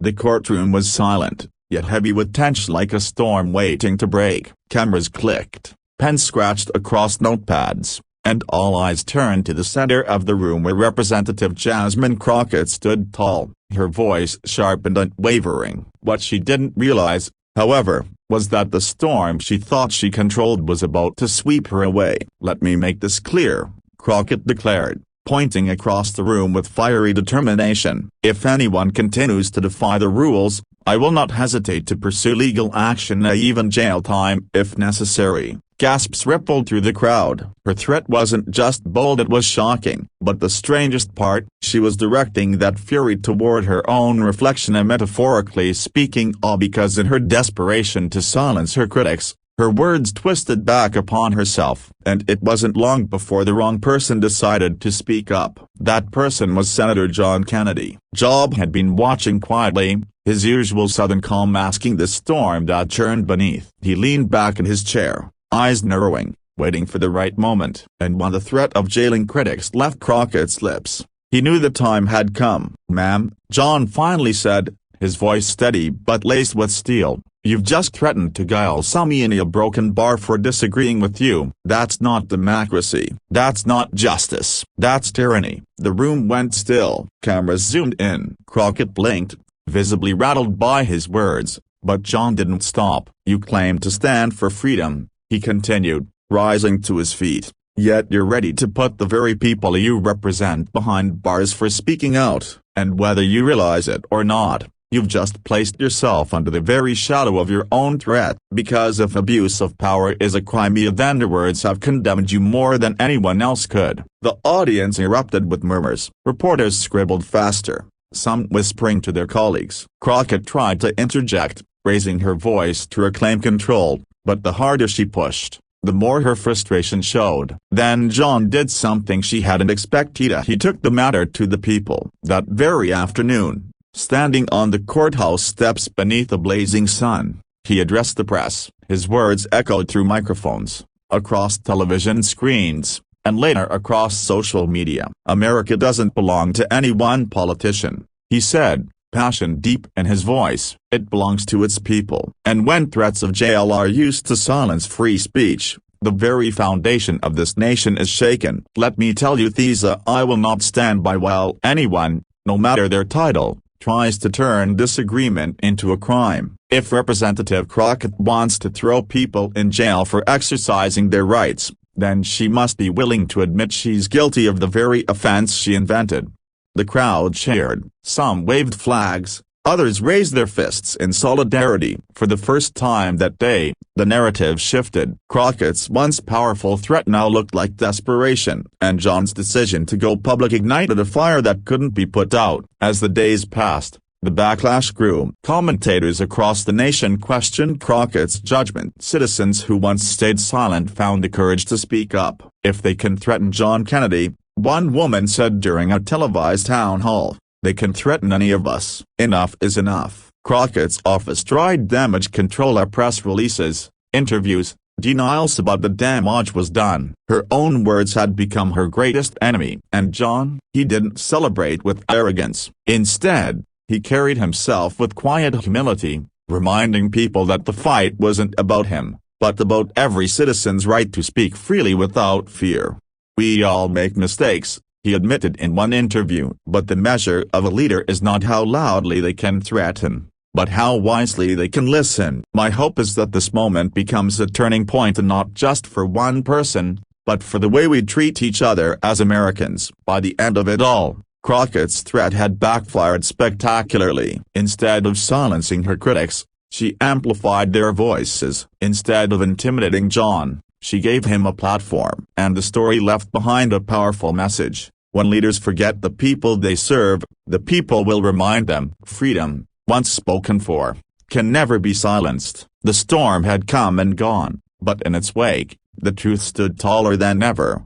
The courtroom was silent, yet heavy with tension like a storm waiting to break. Cameras clicked, pens scratched across notepads, and all eyes turned to the center of the room where Representative Jasmine Crockett stood tall, her voice sharp and unwavering. What she didn't realize, however, was that the storm she thought she controlled was about to sweep her away. "Let me make this clear," Crockett declared, pointing across the room with fiery determination. "If anyone continues to defy the rules, I will not hesitate to pursue legal action and even jail time if necessary." Gasps rippled through the crowd. Her threat wasn't just bold, it was shocking. But the strangest part, she was directing that fury toward her own reflection, and metaphorically speaking, all because in her desperation to silence her critics, her words twisted back upon herself. And it wasn't long before the wrong person decided to speak up. That person was Senator John Kennedy. Job had been watching quietly, his usual southern calm masking the storm that churned beneath. He leaned back in his chair, eyes narrowing, waiting for the right moment. And when the threat of jailing critics left Crockett's lips, he knew the time had come. "Ma'am," John finally said, his voice steady but laced with steel, "you've just threatened to guile some in a broken bar for disagreeing with you. That's not democracy. That's not justice. That's tyranny." The room went still. Cameras zoomed in. Crockett blinked, visibly rattled by his words, but John didn't stop. "You claim to stand for freedom," he continued, rising to his feet, "yet you're ready to put the very people you represent behind bars for speaking out, and whether you realize it or not, you've just placed yourself under the very shadow of your own threat. Because if abuse of power is a crime, your words have condemned you more than anyone else could." The audience erupted with murmurs. Reporters scribbled faster, some whispering to their colleagues. Crockett tried to interject, raising her voice to reclaim control, but the harder she pushed, the more her frustration showed. Then John did something she hadn't expected. He took the matter to the people. That very afternoon, standing on the courthouse steps beneath a blazing sun, he addressed the press. His words echoed through microphones, across television screens, and later across social media. "America doesn't belong to any one politician," he said, passion deep in his voice. "It belongs to its people. And when threats of jail are used to silence free speech, the very foundation of this nation is shaken. Let me tell you, Thesa, I will not stand by while anyone, no matter their title, tries to turn disagreement into a crime. If Representative Crockett wants to throw people in jail for exercising their rights, then she must be willing to admit she's guilty of the very offense she invented." The crowd cheered. Some waved flags, others raised their fists in solidarity. For the first time that day, the narrative shifted. Crockett's once powerful threat now looked like desperation, and John's decision to go public ignited a fire that couldn't be put out. As the days passed, the backlash grew. Commentators across the nation questioned Crockett's judgment. Citizens who once stayed silent found the courage to speak up. "If they can threaten John Kennedy," one woman said during a televised town hall, "they can threaten any of us. Enough is enough." Crockett's office tried damage control. Press releases, interviews, denials about the damage was done. Her own words had become her greatest enemy. And John, he didn't celebrate with arrogance. Instead, he carried himself with quiet humility, reminding people that the fight wasn't about him, but about every citizen's right to speak freely without fear. "We all make mistakes," he admitted in one interview, "but the measure of a leader is not how loudly they can threaten, but how wisely they can listen." My hope is that this moment becomes a turning point, and not just for one person, but for the way we treat each other as Americans. By the end of it all, Crockett's threat had backfired spectacularly. Instead of silencing her critics, she amplified their voices. Instead of intimidating John, she gave him a platform. And the story left behind a powerful message. When leaders forget the people they serve, the people will remind them. Freedom, once spoken for, can never be silenced. The storm had come and gone, but in its wake, the truth stood taller than ever.